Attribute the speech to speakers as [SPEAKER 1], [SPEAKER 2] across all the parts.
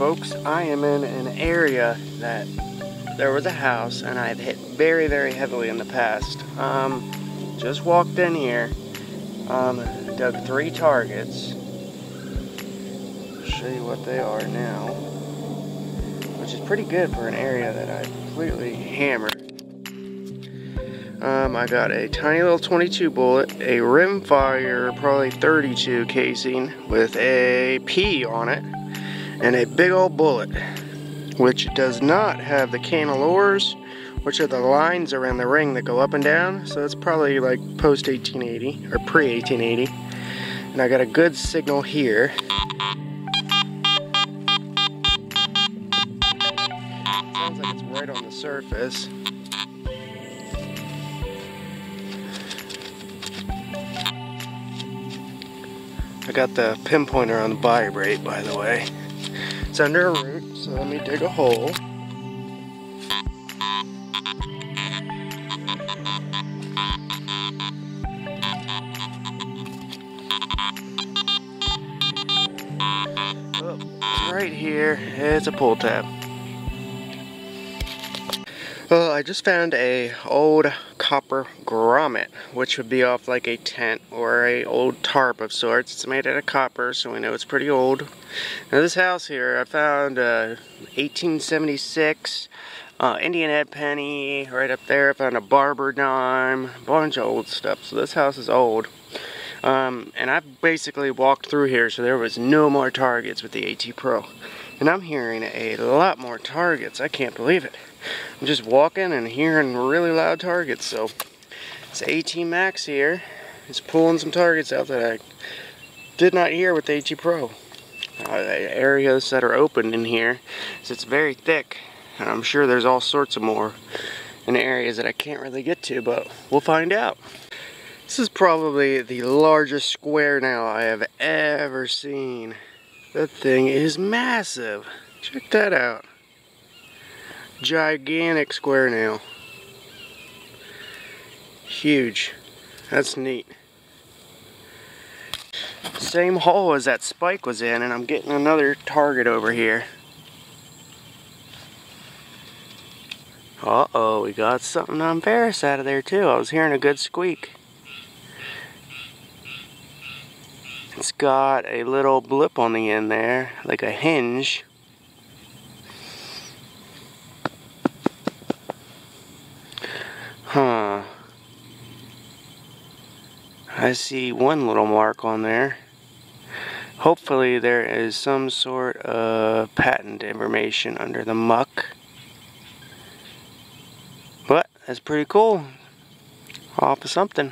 [SPEAKER 1] folks. I am in an area that there was a house and I've hit very, very heavily in the past. Just walked in here, dug 3 targets. I'll show you what they are now, which is pretty good for an area that I completely hammered. I got a tiny little 22 bullet, a rimfire, probably 32 casing with a P on it, and a big old bullet, which does not have the cannelures, which are the lines around the ring that go up and down. So it's probably like post 1880 or pre 1880. And I got a good signal here. Sounds like it's right on the surface. I got the pinpointer on the vibrate, by the way. It's under a root, so let me dig a hole. Oh, it's right here. It's a pull tab. Well, I just found a old copper grommet, which would be off like a tent or a old tarp of sorts. It's made out of copper, so we know it's pretty old. Now this house here, I found 1876 Indian head penny right up there. I found a barber dime, a bunch of old stuff. So this house is old. And I basically walked through here, so there was no more targets with the AT Pro. And I'm hearing a lot more targets. I can't believe it. I'm just walking and hearing really loud targets. So it's AT Max here. It's pulling some targets out that I did not hear with the AT Pro. Areas that are open in here, so it's very thick. And I'm sure there's all sorts of more in areas that I can't really get to, but we'll find out. This is probably the largest square nail I have ever seen. That thing is massive. Check that out. Gigantic square nail. Huge. That's neat. Same hole as that spike was in, and I'm getting another target over here. Uh-oh, we got something on Ferris out of there too. I was hearing a good squeak. It's got a little blip on the end there, like a hinge. Huh. I see one little mark on there. Hopefully there is some sort of patent information under the muck. But that's pretty cool. Off of something.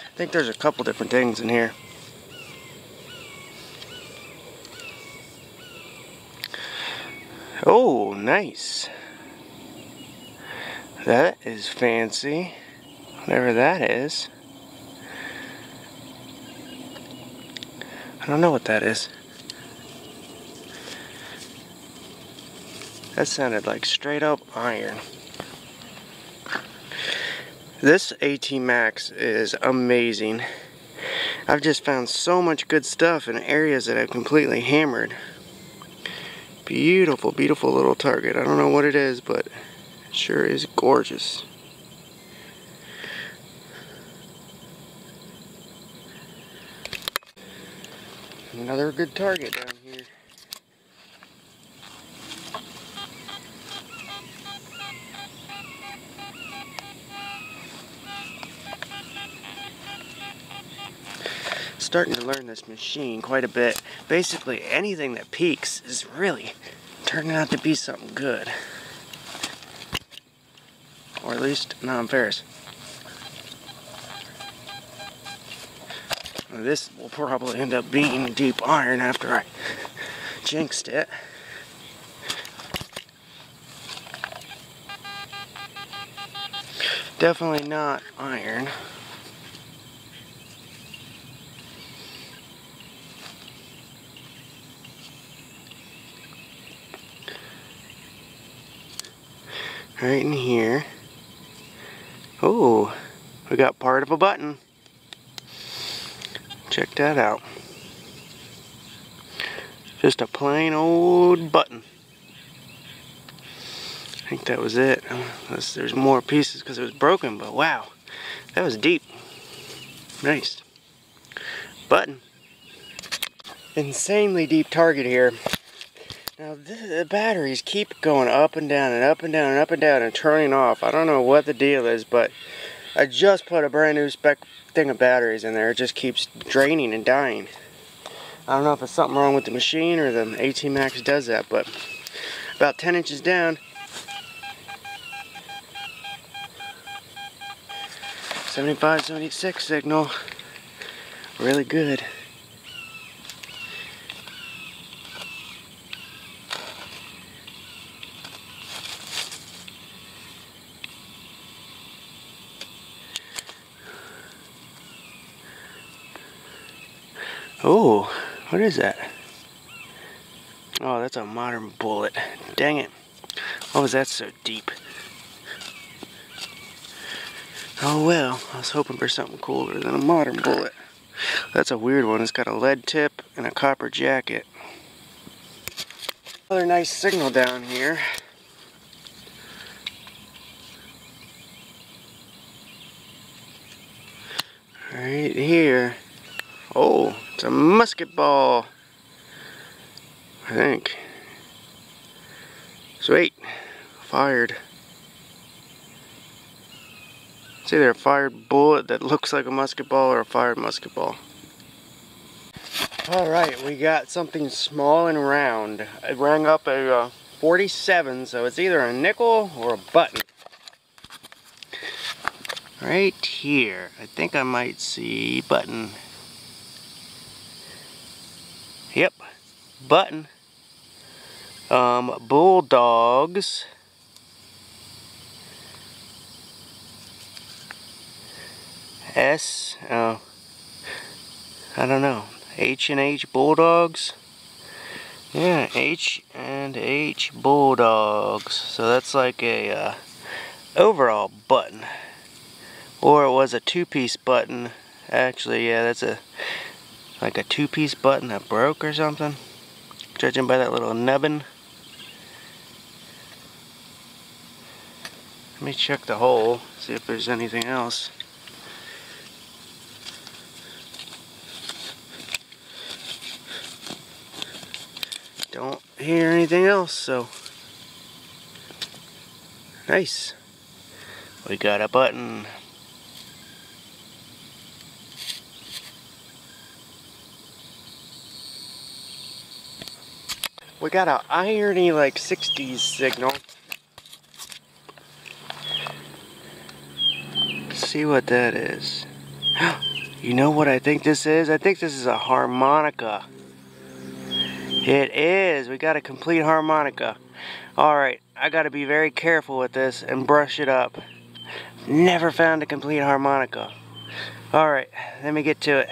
[SPEAKER 1] I think there's a couple different things in here. Oh, nice. That is fancy. Whatever that is. I don't know what that is. That sounded like straight up iron. This AT Max is amazing. I've just found so much good stuff in areas that I've completely hammered. Beautiful, beautiful little target. I don't know what it is, but it sure is gorgeous. Another good target down here. Starting to learn this machine quite a bit. Basically anything that peaks is really turning out to be something good. Or at least non-ferrous. This will probably end up being deep iron after I jinxed it. Definitely not iron. Right in here. Oh, we got part of a button. Check that out. Just a plain old button. I think that was it. Unless there's more pieces because it was broken, but wow, that was deep. Nice. Button. Insanely deep target here. Now the batteries keep going up and down and up and down and up and down and turning off. I don't know what the deal is, but I just put a brand new spec thing of batteries in there. It just keeps draining and dying. I don't know if it's something wrong with the machine or the 18 Max does that, but about 10 inches down. 75, 76 signal. Really good. Oh, what is that? Oh, that's a modern bullet. Dang it. Why was that so deep? Oh well, I was hoping for something cooler than a modern bullet. That's a weird one. It's got a lead tip and a copper jacket. Another nice signal down here. Right here. Oh, it's a musket ball, I think. Sweet. Fired. It's either a fired bullet that looks like a musket ball or a fired musket ball. Alright, we got something small and round. It rang up a 47, so it's either a nickel or a button. Right here. I think I might see button. Yep, button. Bulldogs. I don't know. H&H Bulldogs. Yeah, H&H Bulldogs. So that's like a overall button. Or it was a two-piece button. Actually, yeah, that's like a two-piece button that broke or something. Judging by that little nubbin. Let me check the hole, see if there's anything else. Don't hear anything else, so nice. We got a button. We got an irony like 60s signal. Let's see what that is. You know what I think this is? I think this is a harmonica. It is. We got a complete harmonica. Alright, I gotta be very careful with this and brush it up. Never found a complete harmonica. Alright, let me get to it.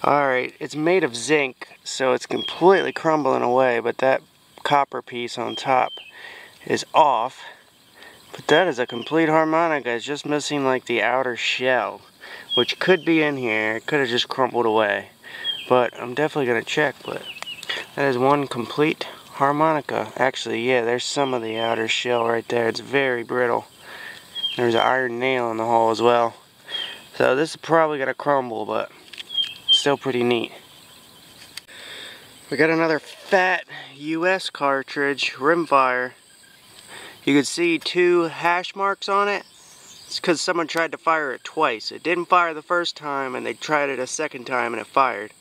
[SPEAKER 1] Alright, it's made of zinc, so it's completely crumbling away, but that copper piece on top is off. But that is a complete harmonica. It's just missing like the outer shell. which could be in here. It could have just crumbled away. But I'm definitely going to check. But that is one complete harmonica. Actually, yeah, there's some of the outer shell right there. It's very brittle. There's an iron nail in the hole as well. So this is probably going to crumble, but still pretty neat. We got another fat US cartridge, rimfire. You can see 2 hash marks on it. It's because someone tried to fire it twice. It didn't fire the first time, and they tried it a second time and it fired.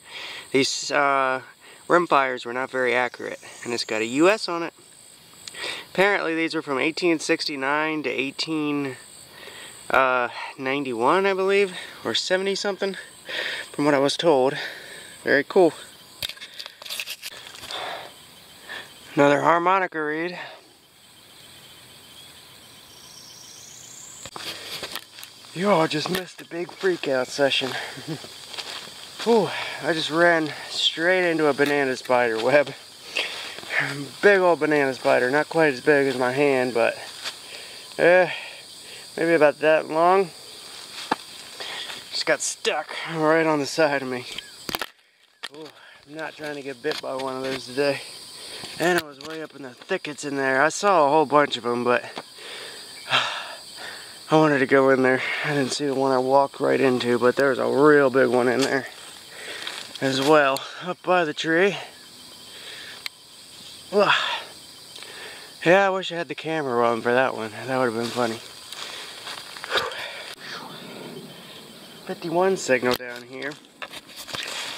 [SPEAKER 1] These rimfires were not very accurate, and it's got a US on it. Apparently these are from 1869 to 1891, I believe, or 70 something, from what I was told. Very cool. Another harmonica reed. You all just missed a big freakout session. Whew, I just ran straight into a banana spider web. Big old banana spider, not quite as big as my hand, but maybe about that long. Just got stuck right on the side of me. Ooh, I'm not trying to get bit by one of those today. And I was way up in the thickets in there. I saw a whole bunch of them, but I wanted to go in there. I didn't see the one I walked right into, but there was a real big one in there as well, up by the tree. Ugh. Yeah, I wish I had the camera rolling for that one. That would have been funny. 51 signal down here.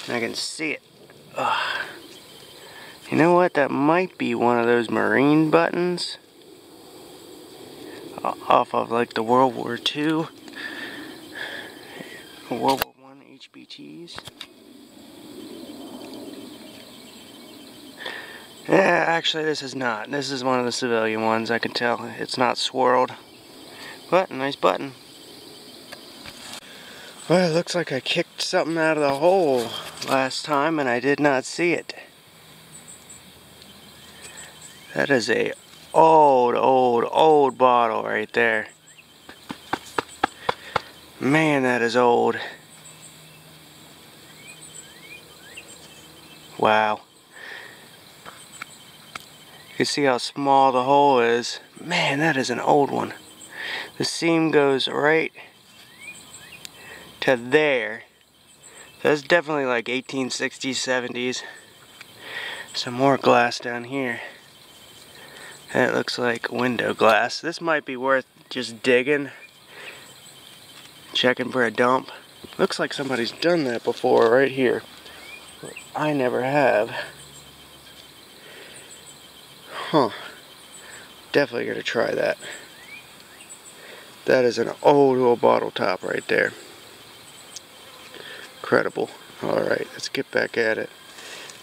[SPEAKER 1] And I can see it. Ugh. You know what? That might be one of those marine buttons. Off of like the World War II. World War I HBTs. Yeah, actually this is not. This is one of the civilian ones. I can tell it's not swirled. But a nice button. Well, it looks like I kicked something out of the hole last time and I did not see it. That is a old bottle right there. Man, that is old. Wow. You can see how small the hole is. Man, that is an old one. The seam goes right to there. That's definitely like 1860s, 70s. Some more glass down here. That looks like window glass. This might be worth just digging, checking for a dump. Looks like somebody's done that before right here. I never have. Huh. Definitely gonna try that. That is an old bottle top right there. Incredible. Alright, let's get back at it.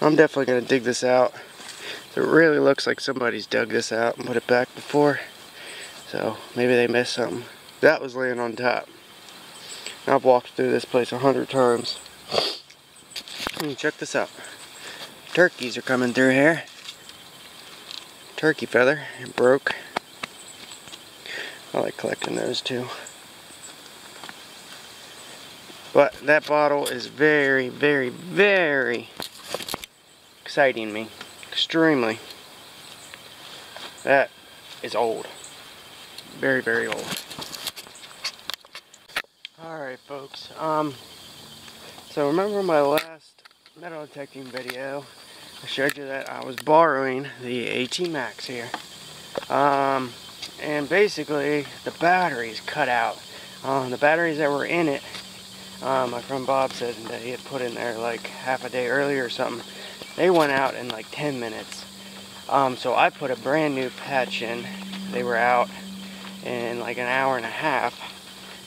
[SPEAKER 1] I'm definitely gonna dig this out. It really looks like somebody's dug this out and put it back before. So maybe they missed something. That was laying on top. I've walked through this place 100 times. Check this out. Turkeys are coming through here. Turkey feather. It broke. I like collecting those too. But that bottle is very, very, very exciting me. Extremely. That is old. Very, very old. Alright folks, so remember my last metal detecting video, I showed you that I was borrowing the AT Max here. And basically the batteries cut out. The batteries that were in it, my friend Bob said that he had put in there like half a day earlier or something. They went out in like 10 minutes. So I put a brand new patch in. They were out in like an hour and a half.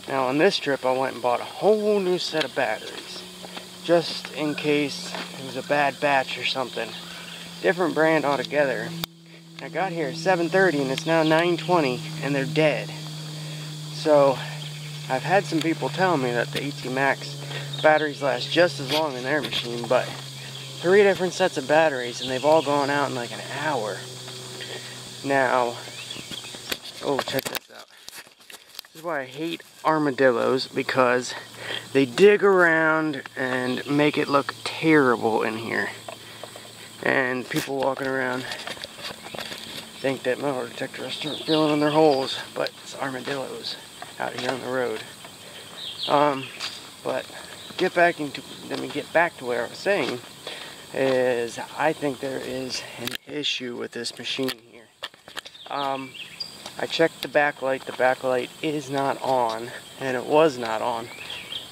[SPEAKER 1] Now on this trip I went and bought a whole new set of batteries. Just in case it was a bad batch or something. Different brand altogether. I got here at 7:30 and it's now 9:20 and they're dead. So I've had some people tell me that the AT Max batteries last just as long in their machine, but 3 different sets of batteries and they've all gone out in like an hour. Now, oh, check this out. This is why I hate armadillos, because they dig around and make it look terrible in here. And people walking around think that metal detectors start filling in their holes, but it's armadillos out here on the road. But let me get back to what I was saying, is I think there is an issue with this machine here. I checked the backlight is not on, and it was not on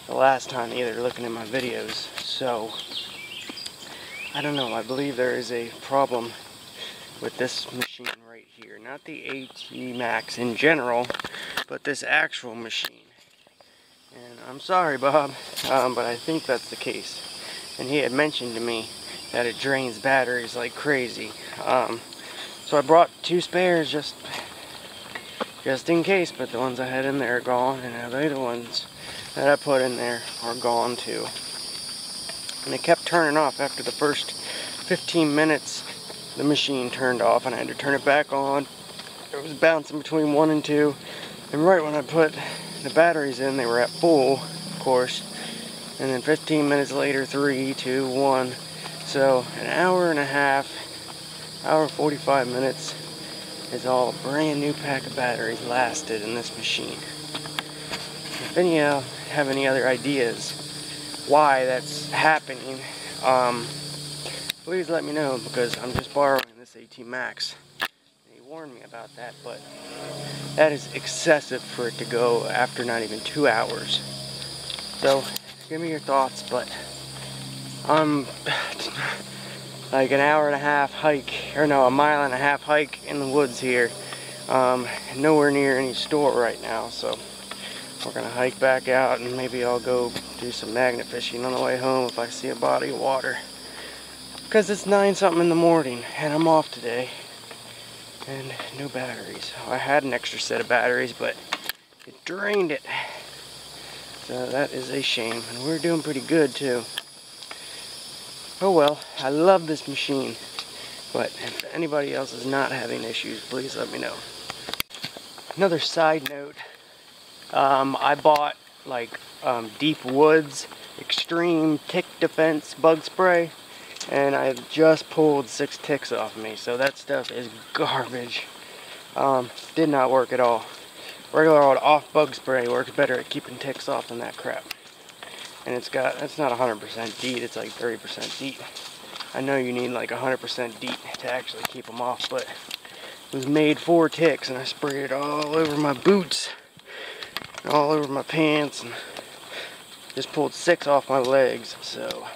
[SPEAKER 1] the last time either, looking at my videos. So I don't know, I believe there is a problem with this machine right here. Not the AT Max in general, but this actual machine. And I'm sorry, Bob, but I think that's the case. And he had mentioned to me that it drains batteries like crazy. So I brought 2 spares just in case, but the ones I had in there are gone, and the other ones that I put in there are gone too. And it kept turning off after the first 15 minutes. The machine turned off, and I had to turn it back on. It was bouncing between 1 and 2, and right when I put the batteries in, they were at full, of course, and then 15 minutes later, 3, 2, 1. So an hour and a half, hour 45 minutes is all a brand new pack of batteries lasted in this machine. If any of you have any other ideas why that's happening, please let me know, because I'm just borrowing this AT Max. He warned me about that, but that is excessive for it to go after not even 2 hours. So give me your thoughts, but like an hour and a half hike, or no, a mile and a half hike in the woods here. Nowhere near any store right now, so we're gonna hike back out, and maybe I'll go do some magnet fishing on the way home if I see a body of water. Because it's 9 something in the morning, and I'm off today, and no batteries. I had an extra set of batteries, but it drained it. So that is a shame, and we're doing pretty good too. Oh well, I love this machine, but if anybody else is not having issues, please let me know. Another side note, I bought like Deep Woods Extreme Tick Defense bug spray, and I just pulled 6 ticks off me, so that stuff is garbage. Did not work at all. Regular old off bug spray works better at keeping ticks off than that crap. And it's not 100% DEET, it's like 30% DEET. I know you need like 100% DEET to actually keep them off, but it was made for ticks, and I sprayed it all over my boots, all over my pants, and just pulled 6 off my legs. So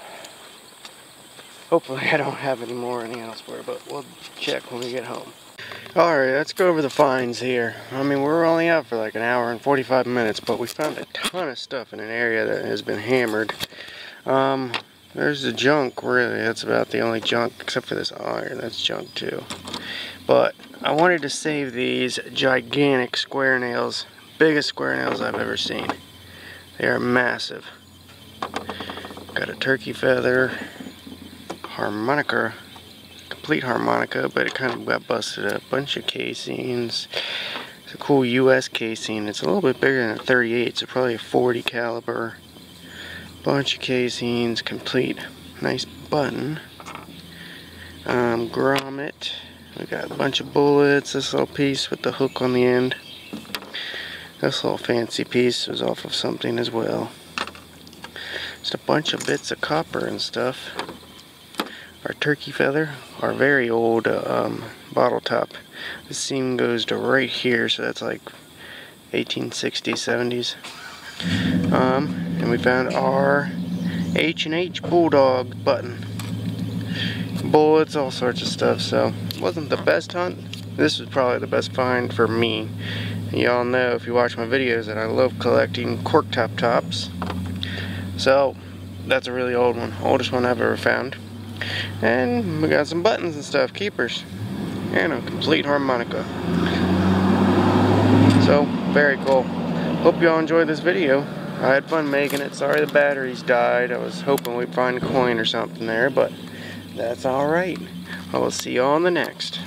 [SPEAKER 1] hopefully I don't have any more elsewhere, but we'll check when we get home. Alright, let's go over the finds here. I mean, we're only out for like an hour and 45 minutes, but we found a ton of stuff in an area that has been hammered. There's the junk, really. That's about the only junk, except for this iron. That's junk too. But I wanted to save these gigantic square nails. Biggest square nails I've ever seen. They are massive. Got a turkey feather, harmonica, complete harmonica, but it kind of got busted up. Bunch of casings. It's a cool US casing. It's a little bit bigger than a 38, so probably a 40 caliber. Bunch of casings, complete. Nice button. Grommet. We got a bunch of bullets. This little piece with the hook on the end. This little fancy piece was off of something as well. Just a bunch of bits of copper and stuff. Our turkey feather, our very old bottle top. The seam goes to right here, so that's like 1860s, 70s. And we found our H&H Bulldog button. Bullets, all sorts of stuff, so it wasn't the best hunt. This was probably the best find for me. Y'all know, if you watch my videos, that I love collecting cork top tops. So that's a really old one, oldest one I've ever found. And we got some buttons and stuff, keepers, and a complete harmonica. So very cool. Hope y'all enjoyed this video. I had fun making it. Sorry the batteries died. I was hoping we'd find a coin or something there, but that's alright. I will see you on the next.